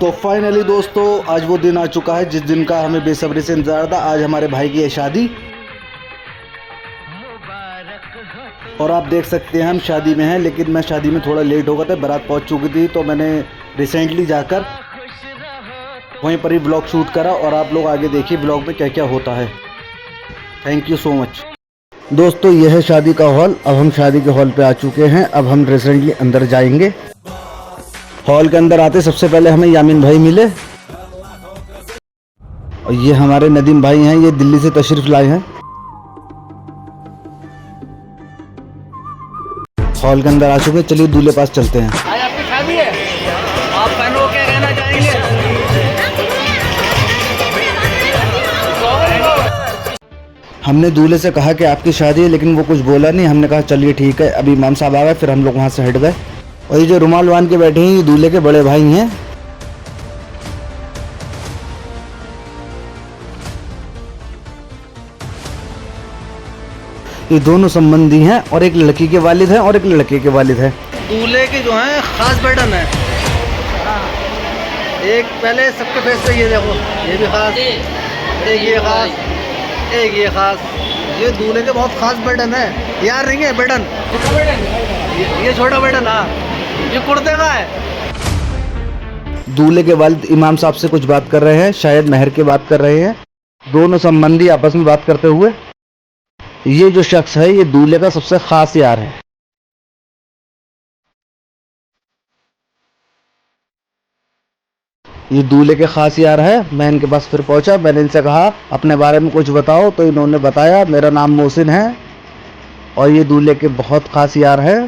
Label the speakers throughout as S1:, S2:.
S1: तो फाइनली दोस्तों आज वो दिन आ चुका है जिस दिन का हमें बेसब्री से इंतजार था। आज हमारे भाई की है शादी और आप देख सकते हैं हम शादी में हैं, लेकिन मैं शादी में थोड़ा लेट हो गया था। बारात पहुंच चुकी थी तो मैंने रिसेंटली जाकर वहीं पर ही ब्लॉग शूट करा और आप लोग आगे देखिए ब्लॉग में क्या क्या होता है। Thank you so much. दोस्तों यह है शादी का हॉल। अब हम शादी के हॉल पे आ चुके हैं। अब हम रिसेंटली अंदर जाएंगे। हॉल के अंदर आते सबसे पहले हमें यामीन भाई मिले और ये हमारे नदीम भाई हैं, ये दिल्ली से तशरीफ लाए हैं। हॉल के अंदर आ चुके, चलिए दूल्हे पास चलते हैं।
S2: आज आपकी शादी है, आप बहनों क्या कहना चाहेंगे?
S1: हमने दूल्हे से कहा कि आपकी शादी है, लेकिन वो कुछ बोला नहीं। हमने कहा चलिए ठीक है। अभी इमाम साहब आ गए, फिर हम लोग वहाँ से हट गए। और ये जो रुमाल बांध के बैठे हैं ये दूल्हे के बड़े भाई हैं। ये दोनों संबंधी हैं और एक लड़की के वालिद हैं और एक लड़के के वालिद हैं।
S2: दूल्हे के जो हैं खास बटन है। एक पहले सबके फेस पे ये देखो, ये भी खास, एक ये खास, एक ये खास। ये दूल्हे के बहुत खास बटन है यार। रिंग है बटन, ये छोटा बटन। हाँ, ये कुर्ते का है।
S1: दूल्हे के वालिद इमाम साहब से कुछ बात कर रहे हैं, शायद मेहर की बात कर रहे हैं। दोनों संबंधी आपस में बात करते हुए। ये जो शख्स है ये दूल्हे का सबसे खास यार है। ये दूल्हे के खास यार है। मैं इनके पास फिर पहुंचा, मैंने इनसे कहा अपने बारे में कुछ बताओ, तो इन्होंने बताया मेरा नाम मोहसिन है और ये दूल्हे के बहुत खास यार है।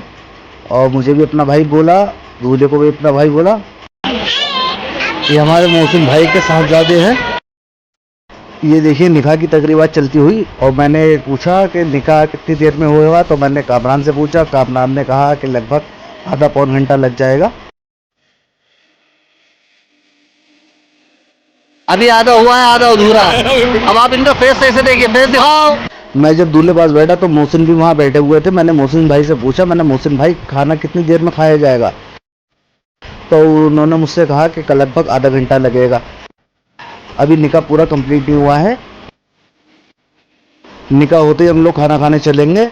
S1: और मुझे भी अपना भाई बोला, दूल्हे को भी अपना भाई बोला। ये हमारे मोहसिन भाई के साहबजादे हैं। ये देखिए निकाह की तकरीबात चलती हुई। और मैंने पूछा कि निकाह कितनी देर में होगा, तो मैंने कामरान से पूछा। कामरान ने कहा कि लगभग आधा पौन घंटा लग जाएगा।
S2: अभी आधा हुआ है, आधा अधूरा है। अब आप इनका फेस ऐसे देखिए, फेस दिखाओ।
S1: मैं जब दूल्हे पास बैठा तो मोहसिन भी वहाँ बैठे हुए थे। मैंने मोहसिन भाई से पूछा, मैंने मोहसिन भाई खाना कितनी देर में खाया जाएगा, तो उन्होंने मुझसे कहा कि लगभग आधा घंटा लगेगा। अभी निकाह पूरा कंप्लीट नहीं हुआ है। निकाह होते ही हम लोग खाना खाने चलेंगे।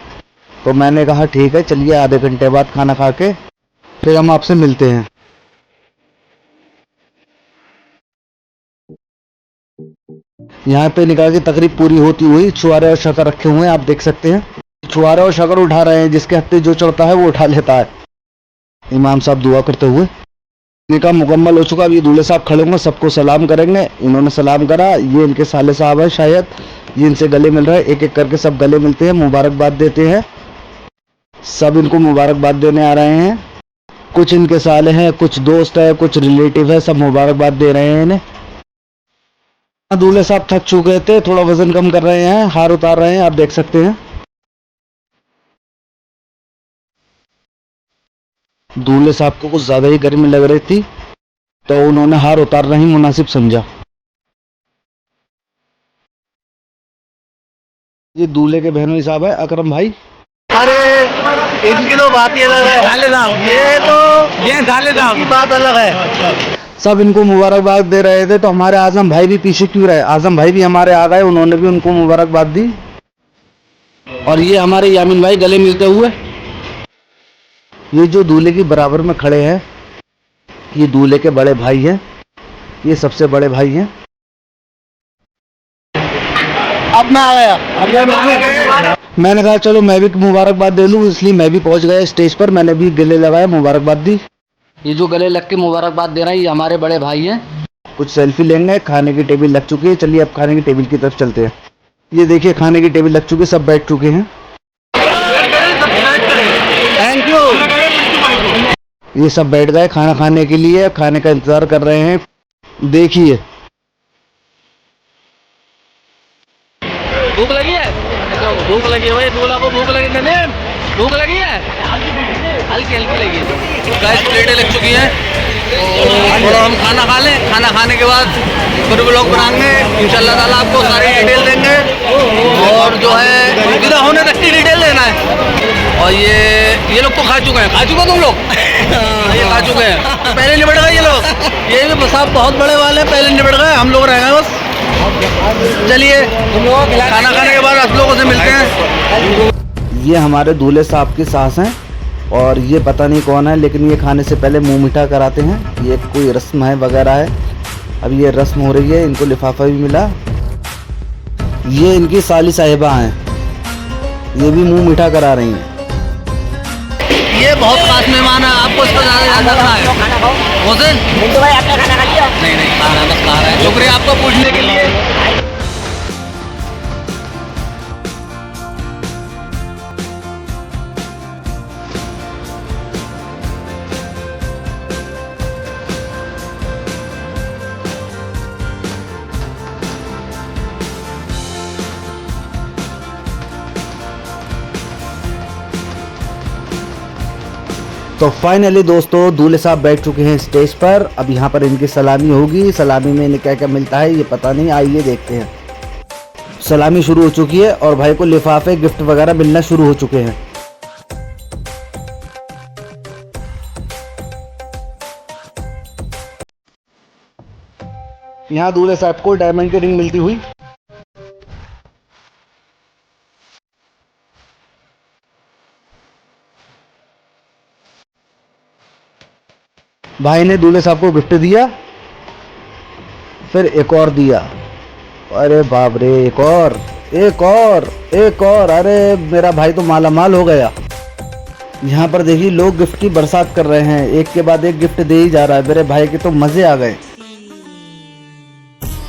S1: तो मैंने कहा ठीक है चलिए, आधे घंटे बाद खाना खा के फिर हम आपसे मिलते हैं। यहाँ पे निकाह की तकरीब पूरी होती हुई छुआरे और शक्कर रखे हुए हैं, आप देख सकते हैं। छुआरे और शक्कर उठा रहे हैं, जिसके हत्थे जो चढ़ता है वो उठा लेता है। इमाम साहब दुआ करते हुए। निकाह मुकम्मल हो चुका। अब ये दूल्हे साहब खड़े होंगे, सबको सलाम करेंगे। इन्होंने सलाम करा। ये इनके साले साहब है शायद, ये इनसे गले मिल रहा है। एक एक करके सब गले मिलते हैं, मुबारकबाद देते हैं। सब इनको मुबारकबाद देने आ रहे हैं। कुछ इनके साले हैं, कुछ दोस्त है, कुछ रिलेटिव है, सब मुबारकबाद दे रहे हैं इन्हें। दूल्हे साहब थक चुके थे, थोड़ा वजन कम कर रहे हैं, हार उतार रहे हैं, आप देख सकते हैं। दूल्हे साहब को कुछ ज्यादा ही गर्मी लग रही थी तो उन्होंने हार उतारना ही मुनासिब समझा। ये दूल्हे के बहनोई साहब है, अकरम भाई।
S2: अरे इनकी तो बात ही अलग है। ये साले साहब की बात अलग है।
S1: सब इनको मुबारकबाद दे रहे थे, तो हमारे आजम भाई भी पीछे क्यों रहे। आजम भाई भी हमारे आ गए, उन्होंने भी उनको मुबारकबाद दी। और ये हमारे यामीन भाई गले मिलते हुए। ये जो दूल्हे की बराबर में खड़े हैं ये दूल्हे के बड़े भाई हैं, ये सबसे बड़े भाई हैं।
S2: अब मैं आ गया।
S1: मैंने कहा चलो मैं भी मुबारकबाद दे लूँ, इसलिए मैं भी पहुंच गया स्टेज पर। मैंने भी गले लगाया, मुबारकबाद दी। ये जो गले लग के मुबारकबाद दे रहे हैं ये हमारे बड़े भाई हैं। कुछ सेल्फी लेंगे। खाने की टेबल लग चुकी है, चलिए अब खाने की टेबल की तरफ चलते हैं। ये देखिए खाने की टेबल लग चुकी है, सब बैठ चुके हैं।
S2: Thank you.
S1: ये सब बैठ गए खाना खाने के लिए, खाने का इंतजार कर रहे हैं। देखिए
S2: भूख लगी है, भूख लगी है भाई, दूल्हा को भूख लगी है, भूख लगी है, हल्की हल्की लगी है। गाइस प्लेटें लग चुकी हैं। थोड़ा हम खाना खा लें, खाना खाने के बाद फिर ब्लॉग बनाएंगे इंशाल्लाह ताला, आपको सारी डिटेल देंगे और जो है विदा होने तक की डिटेल देना है। और ये लोग तो खा चुके हैं, खा चुके तुम लोग ये खा चुके हैं, पहले निबट गए ये लोग, ये भी साहब बहुत बड़े वाले हैं, पहले निबट गए, हम लोग रह गए बस। चलिए खाना खाने के बाद आप लोगों से मिलते हैं।
S1: ये हमारे दूल्हे साहब की सास हैं और ये पता नहीं कौन है, लेकिन ये खाने से पहले मुंह मीठा कराते हैं। ये कोई रस्म है वगैरह है, अब ये रस्म हो रही है, इनको लिफाफा भी मिला। ये इनकी साली साहिबा हैं, ये भी मुंह मीठा करा रही हैं।
S2: ये बहुत खास मेहमान है, आपको इसका ज़्यादा रखना है। हुसैन नहीं खाना बस खा रहा है। शुक्रिया आपको पूछने के लिए।
S1: तो फाइनली दोस्तों दूल्हे साहब बैठ चुके हैं स्टेज पर। अब यहाँ पर इनकी सलामी होगी। सलामी में इन्हें क्या क्या मिलता है ये पता नहीं, आइए देखते हैं। सलामी शुरू हो चुकी है और भाई को लिफाफे गिफ्ट वगैरह मिलना शुरू हो चुके हैं। यहाँ दूल्हे साहब को डायमंड की रिंग मिलती हुई। भाई ने दूल्हे साहब को गिफ्ट दिया, फिर एक और दिया। अरे बाप रे, एक और, अरे मेरा भाई तो माला माल हो गया। यहाँ पर देखिए लोग गिफ्ट की बरसात कर रहे हैं, एक के बाद एक गिफ्ट दे ही जा रहा है। मेरे भाई के तो मजे आ गए।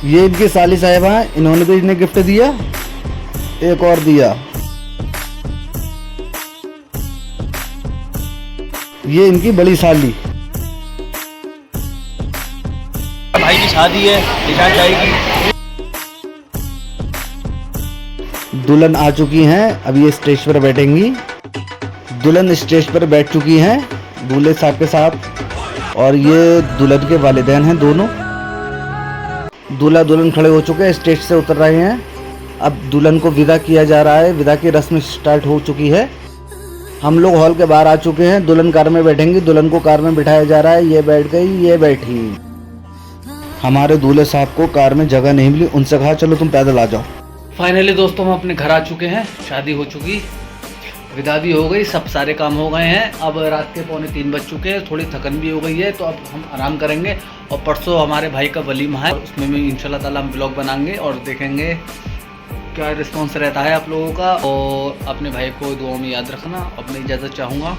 S1: ये इनकी साली साहिबा हैं, इन्होंने भी इन्हें गिफ्ट दिया, एक और दिया। ये इनकी बड़ी साली,
S2: भाई की शादी है, निकाह जाएगी।
S1: दुल्हन आ चुकी हैं, अब ये स्टेज पर बैठेंगी। दुल्हन स्टेज पर बैठ चुकी हैं दूल्हे साहब के साथ, और ये दुल्हन के वालिदैन हैं दोनों। दूल्हा दुल्हन खड़े हो चुके हैं, स्टेज से उतर रहे हैं। अब दुल्हन को विदा किया जा रहा है, विदा की रस्म स्टार्ट हो चुकी है। हम लोग हॉल के बाहर आ चुके हैं। दुल्हन कार में बैठेंगी, दुल्हन को कार में बिठाया जा रहा है। ये बैठ गई, ये बैठी। हमारे दूल्हे साहब को कार में जगह नहीं मिली, उनसे कहा चलो तुम पैदल आ जाओ।
S2: फाइनली दोस्तों हम अपने घर आ चुके हैं, शादी हो चुकी, विदा भी हो गई, सब सारे काम हो गए हैं। अब रात के 2:45 बज चुके हैं, थोड़ी थकन भी हो गई है, तो अब हम आराम करेंगे। और परसों हमारे भाई का वलीमा है, उसमें भी इंशाल्लाह ताला हम ब्लॉग बनाएंगे और देखेंगे क्या रिस्पॉन्स रहता है आप लोगों का। और अपने भाई को दुआ में याद रखना। अपनी इजाज़त चाहूँगा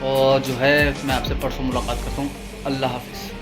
S2: और जो है मैं आपसे परसों मुलाकात करता हूँ। अल्लाह हाफिज़।